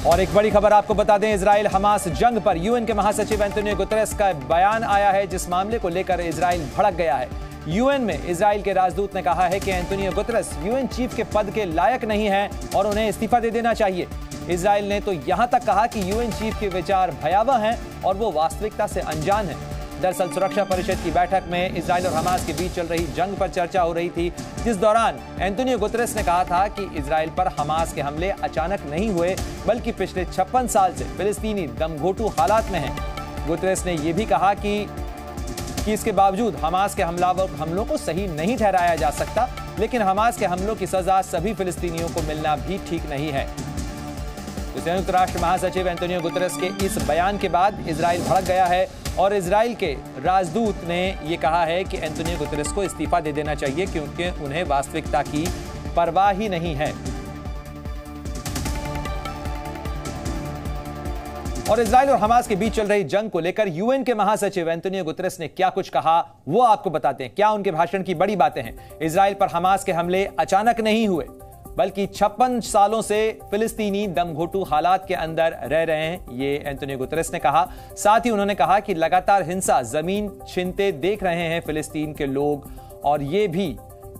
और एक बड़ी खबर आपको बता दें, इजराइल हमास जंग पर यूएन के महासचिव एंटोनियो गुतेरेस का बयान आया है, जिस मामले को लेकर इजराइल भड़क गया है। यूएन में इजराइल के राजदूत ने कहा है कि एंटोनियो गुतेरेस यूएन चीफ के पद के लायक नहीं है और उन्हें इस्तीफा दे देना चाहिए। इजराइल ने तो यहां तक कहा कि यूएन चीफ के विचार भयावह हैं और वो वास्तविकता से अनजान है। दरअसल सुरक्षा परिषद की बैठक में इजराइल और हमास के बीच चल रही जंग पर चर्चा हो रही थी, जिस दौरान एंटोनियो गुतेरेस ने कहा था कि इजराइल पर हमास के हमले अचानक नहीं हुए, बल्कि पिछले 56 साल से फिलिस्तीनी दमघोंटू हालात में हैं। गुतेरेस ने यह भी कहा कि इसके बावजूद हमास के हमलों को सही नहीं ठहराया जा सकता, लेकिन हमास के हमलों की सजा सभी फिलिस्तीनियों को मिलना भी ठीक नहीं है। संयुक्त राष्ट्र महासचिव एंटोनियो गुतेरेस के इस बयान के बाद इजराइल भड़क गया है और इजराइल के राजदूत ने यह कहा है कि एंटोनियो गुतेरेस को इस्तीफा दे देना चाहिए, क्योंकि उन्हें वास्तविकता की परवाह ही नहीं है। और इजराइल और हमास के बीच चल रही जंग को लेकर यूएन के महासचिव एंटोनियो गुतेरेस ने क्या कुछ कहा, वो आपको बताते हैं। क्या उनके भाषण की बड़ी बातें हैं। इजराइल पर हमास के हमले अचानक नहीं हुए, बल्कि 56 सालों से फिलिस्तीनी दमघोंटू हालात के अंदर रह रहे हैं, ये एंटोनियो गुतेरेस ने कहा। साथ ही उन्होंने कहा कि लगातार हिंसा, जमीन छीनते देख रहे हैं फिलिस्तीन के लोग, और ये भी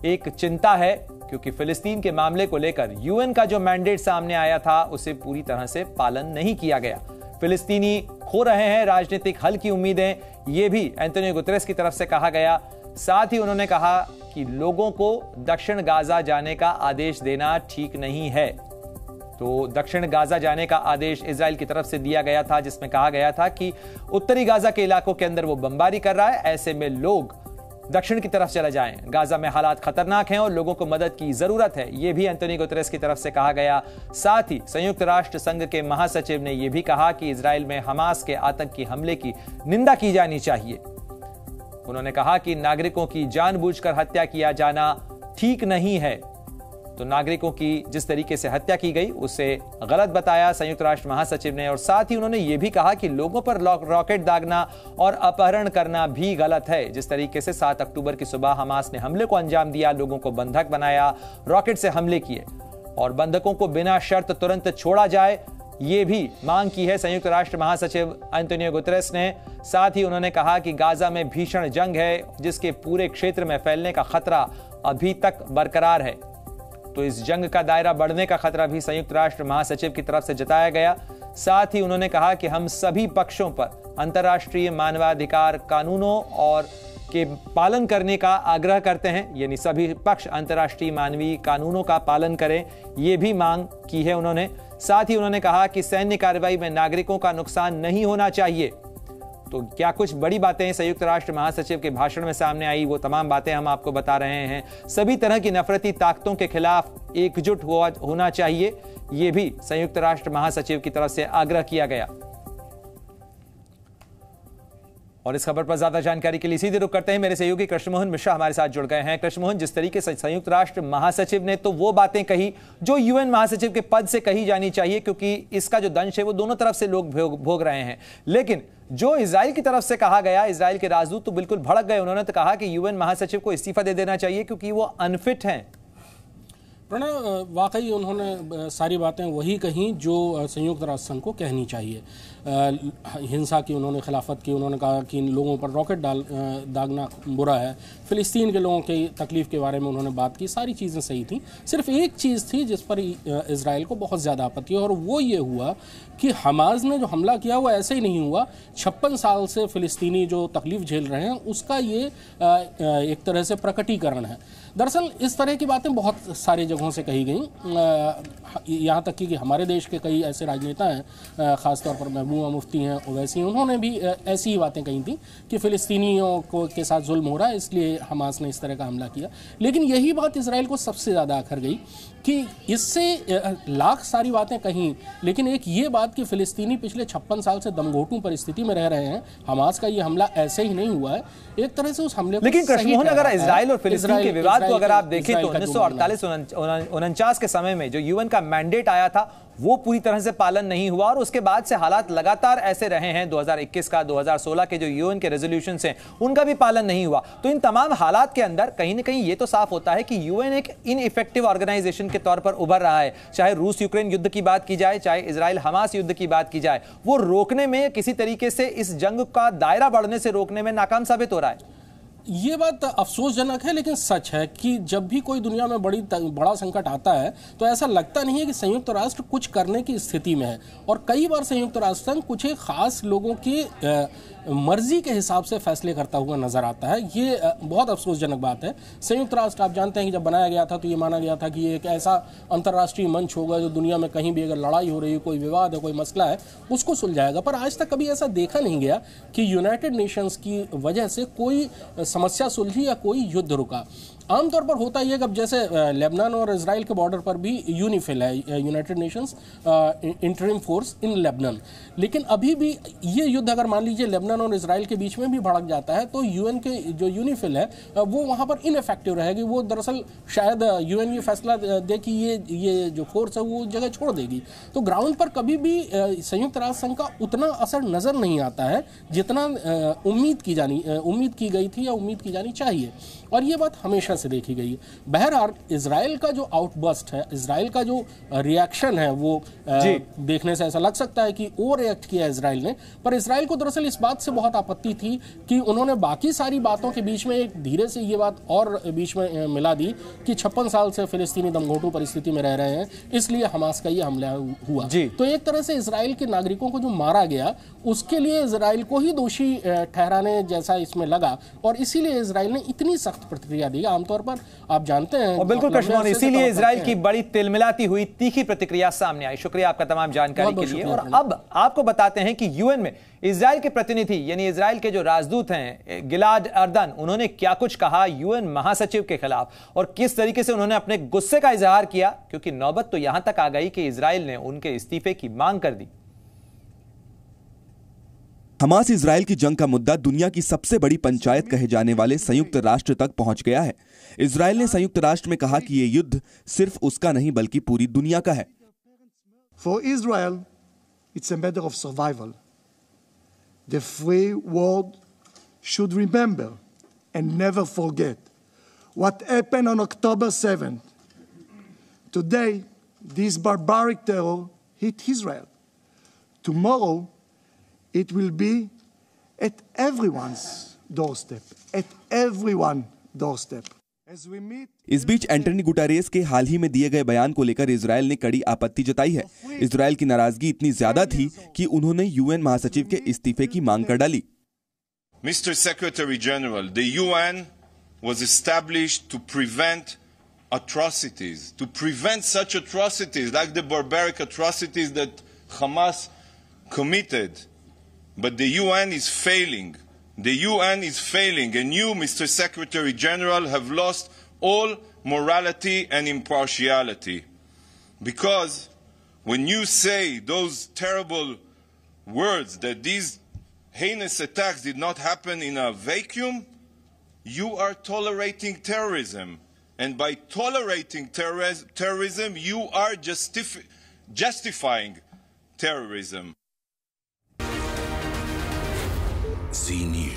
एक चिंता है क्योंकि फिलिस्तीन के मामले को लेकर यूएन का जो मैंडेट सामने आया था उसे पूरी तरह से पालन नहीं किया गया। फिलिस्तीनी खो रहे हैं राजनीतिक हल की उम्मीदें, ये भी एंटोनियो गुतेरेस की तरफ से कहा गया। साथ ही उन्होंने कहा कि लोगों को दक्षिण गाजा जाने का आदेश देना ठीक नहीं है। तो दक्षिण गाजा जाने का आदेश इजराइल की तरफ से दिया गया था, जिसमें कहा गया था कि उत्तरी गाजा के इलाकों के अंदर वो बमबारी कर रहा है, ऐसे में लोग दक्षिण की तरफ चले जाएं। गाजा में हालात खतरनाक हैं और लोगों को मदद की जरूरत है, यह भी एंटोनियो गुतेरेस की तरफ से कहा गया। साथ ही संयुक्त राष्ट्र संघ के महासचिव ने यह भी कहा कि इजराइल में हमास के आतंकी हमले की निंदा की जानी चाहिए। उन्होंने कहा कि नागरिकों की जानबूझकर हत्या किया जाना ठीक नहीं है। तो नागरिकों की जिस तरीके से हत्या की गई उसे गलत बताया संयुक्त राष्ट्र महासचिव ने, और साथ ही उन्होंने यह भी कहा कि लोगों पर रॉकेट दागना और अपहरण करना भी गलत है। जिस तरीके से 7 अक्टूबर की सुबह हमास ने हमले को अंजाम दिया, लोगों को बंधक बनाया, रॉकेट से हमले किए और बंधकों को बिना शर्त तुरंत छोड़ा जाए, ये भी मांग की है संयुक्त राष्ट्र महासचिव एंटोनियो गुतेरेस ने। साथ ही उन्होंने कहा कि गाजा में भीषण जंग है, जिसके पूरे क्षेत्र में फैलने का खतरा अभी तक बरकरार है। तो इस जंग का दायरा बढ़ने का खतरा भी संयुक्त राष्ट्र महासचिव की तरफ से जताया गया। साथ ही उन्होंने कहा कि हम सभी पक्षों पर अंतर्राष्ट्रीय मानवाधिकार कानूनों और के पालन करने का आग्रह करते हैं, यानी सभी पक्ष अंतर्राष्ट्रीय मानवीय कानूनों का पालन करें, ये भी मांग की है उन्होंने। साथ ही उन्होंने कहा कि सैन्य कार्रवाई में नागरिकों का नुकसान नहीं होना चाहिए। तो क्या कुछ बड़ी बातें संयुक्त राष्ट्र महासचिव के भाषण में सामने आई, वो तमाम बातें हम आपको बता रहे हैं। सभी तरह की नफरती ताकतों के खिलाफ एकजुट होना चाहिए, ये भी संयुक्त राष्ट्र महासचिव की तरफ से आग्रह किया गया। और इस खबर पर ज्यादा जानकारी के लिए सीधे रुख करते हैं, मेरे सहयोगी कृष्णमोहन मिश्रा हमारे साथ जुड़ गए हैं। कृष्णमोहन, जिस तरीके से संयुक्त राष्ट्र महासचिव ने तो वो बातें कही जो यूएन महासचिव के पद से कही जानी चाहिए, क्योंकि इसका जो दंश है वो दोनों तरफ से लोग भोग रहे हैं, लेकिन जो इजराइल की तरफ से कहा गया, इजराइल के राजदूत तो बिल्कुल भड़क गए। उन्होंने तो कहा कि यूएन महासचिव को इस्तीफा दे देना चाहिए क्योंकि वो अनफिट हैं। प्रणय, वाकई उन्होंने सारी बातें वही कहीं जो संयुक्त राष्ट्र संघ को कहनी चाहिए। हिंसा की उन्होंने खिलाफत की, उन्होंने कहा कि इन लोगों पर रॉकेट दागना बुरा है, फिलिस्तीन के लोगों की तकलीफ़ के बारे में उन्होंने बात की, सारी चीज़ें सही थी। सिर्फ एक चीज़ थी जिस पर इजराइल को बहुत ज़्यादा आपत्ति है, और वो ये हुआ कि हमास ने जो हमला किया वो ऐसे ही नहीं हुआ। 56 साल से फिलिस्तीनी जो तकलीफ़ झेल रहे हैं उसका ये एक तरह से प्रकटीकरण है। दरअसल इस तरह की बातें बहुत सारी जगहों से कही गई, यहाँ तक कि हमारे देश के कई ऐसे राजनेता हैं, ख़ासतौर पर महबूबा मुफ्ती हैं ओवैसी, उन्होंने भी ऐसी ही बातें कही थी कि फ़िलिस्तीनियों को के साथ जुल्म हो रहा है, इसलिए हमास ने इस तरह का हमला किया। लेकिन यही बात इजराइल को सबसे ज़्यादा आखर गई कि इससे लाख सारी बातें कहीं, लेकिन एक ये बात कि फ़िलिस्तीनी पिछले 56 साल से दमघोंटू परिस्थिति में रह रहे हैं, हमास का ये हमला ऐसे ही नहीं हुआ है, एक तरह से उस हमले को। लेकिन कृष्णमोहन, अगर इजराइल और फिलिस्तीन के विवाद को अगर आप देखें तो 1948-49 1949 के समय में जो यूएन का मैंडेट आया था वो पूरी तरह से पालन नहीं हुआ और उसके बाद से हालात लगातार ऐसे रहे हैं। 2021 का, 2016 के जो यूएन के रेजोल्यूशंस हैं उनका भी पालन नहीं हुआ। तो इन तमाम हालात के अंदर कहीं ना कहीं ये तो साफ होता है कि यूएन एक इनइफेक्टिव ऑर्गेनाइजेशन के तौर पर उभर रहा है। चाहे रूस यूक्रेन युद्ध की बात की जाए, चाहे इजराइल हमास युद्ध की बात की जाए, वो रोकने में किसी तरीके से इस जंग का दायरा बढ़ने से रोकने में नाकाम साबित हो रहा है। ये बात अफसोसजनक है, लेकिन सच है कि जब भी कोई दुनिया में बड़ा संकट आता है तो ऐसा लगता नहीं है कि संयुक्त राष्ट्र कुछ करने की स्थिति में है। और कई बार संयुक्त राष्ट्र संघ कुछ एक खास लोगों की मर्जी के हिसाब से फैसले करता हुआ नजर आता है। ये बहुत अफसोसजनक बात है। संयुक्त राष्ट्र, आप जानते हैं कि जब बनाया गया था तो ये माना गया था कि ये एक ऐसा अंतर्राष्ट्रीय मंच होगा जो दुनिया में कहीं भी अगर लड़ाई हो रही है, कोई विवाद है, कोई मसला है, उसको सुलझाएगा। पर आज तक कभी ऐसा देखा नहीं गया कि यूनाइटेड नेशंस की वजह से कोई समस्या सुलझी या कोई युद्ध रुका। आमतौर पर होता ही है, अब जैसे लेबनान और इजराइल के बॉर्डर पर भी यूनिफिल है, United Nations interim force in Lebanon. लेकिन अभी भी ये युद्ध अगर मान लीजिए लेबनान और इजराइल के बीच में भी भड़क जाता है तो यूएन के जो यूनिफिल है वो वहां पर इनइफेक्टिव रहेगी। वो दरअसल शायद यूएन ये फैसला दे कि ये जो फोर्स है वो जगह छोड़ देगी। तो ग्राउंड पर कभी भी संयुक्त राष्ट्र संघ का उतना असर नजर नहीं आता है जितना उम्मीद की गई थी या उम्मीद की जानी चाहिए। और ये बात हमेशा से देखी गई है। बहरहाल इजराइल का जो आउटबर्स्ट है, इजराइल का जो रिएक्शन है, वो देखने से ऐसा लग सकता है कि ओवर रिएक्ट किया इजराइल ने। पर इजराइल को दरअसल इस बात से बहुत आपत्ति थी कि उन्होंने बाकी सारी बातों के बीच में एक धीरे से ये बात और बीच में मिला दी कि 56 साल से फिलिस्तीनी दमघोंटू परिस्थिति में रह रहे हैं, इसलिए हमास का ये हमला हुआ। तो एक तरह से इजराइल के नागरिकों को जो मारा गया उसके लिए इजराइल को ही दोषी ठहराने जैसा इसमें लगा और इसीलिए इजराइल ने इतनी सख्त प्रतिक्रिया दी। आमतौर पर आप जानते हैं, और बिल्कुल कश्मीर, इसीलिए इजराइल की बड़ी तिलमिलाती हुई तीखी प्रतिक्रिया सामने आई। शुक्रिया आपका तमाम जानकारी के लिए। और अब आपको बताते हैं कि यूएन में इजराइल के प्रतिनिधि यानी इजराइल के जो राजदूत हैं गिलाद अर्दन, उन्होंने क्या कुछ कहा यूएन महासचिव के खिलाफ और किस तरीके से उन्होंने अपने गुस्से का इजहार किया, क्योंकि नौबत तो यहां तक आ गई कि इजराइल ने उनके इस्तीफे की मांग कर दी। हमास इजराइल की जंग का मुद्दा दुनिया की सबसे बड़ी पंचायत कहे जाने वाले संयुक्त राष्ट्र तक पहुंच गया है। इजराइल ने संयुक्त राष्ट्र में कहा कि यह युद्ध सिर्फ उसका नहीं बल्कि पूरी दुनिया का है। For Israel, it's a matter of survival. The free world should remember and never forget what happened on October 7th. Today, this barbaric terror hit Israel. Tomorrow, it will be at everyone's doorstep, at everyone's doorstep. इस बीच Antony Guterres के हाल ही में दिए गए बयान को लेकर Israel ने कड़ी आपत्ति जताई है। इजराइल की नाराजगी इतनी ज्यादा थी कि उन्होंने यूएन महासचिव के इस्तीफे की मांग कर डाली। Mr. Secretary General, the UN was established to prevent atrocities, to prevent such atrocities like the barbaric atrocities that Hamas committed. But the UN is failing. The UN is failing, and you, Mr. Secretary General, have lost all morality and impartiality. Because when you say those terrible words that these heinous attacks did not happen in a vacuum, you are tolerating terrorism. And by tolerating terrorism, you are justifying terrorism. Z News.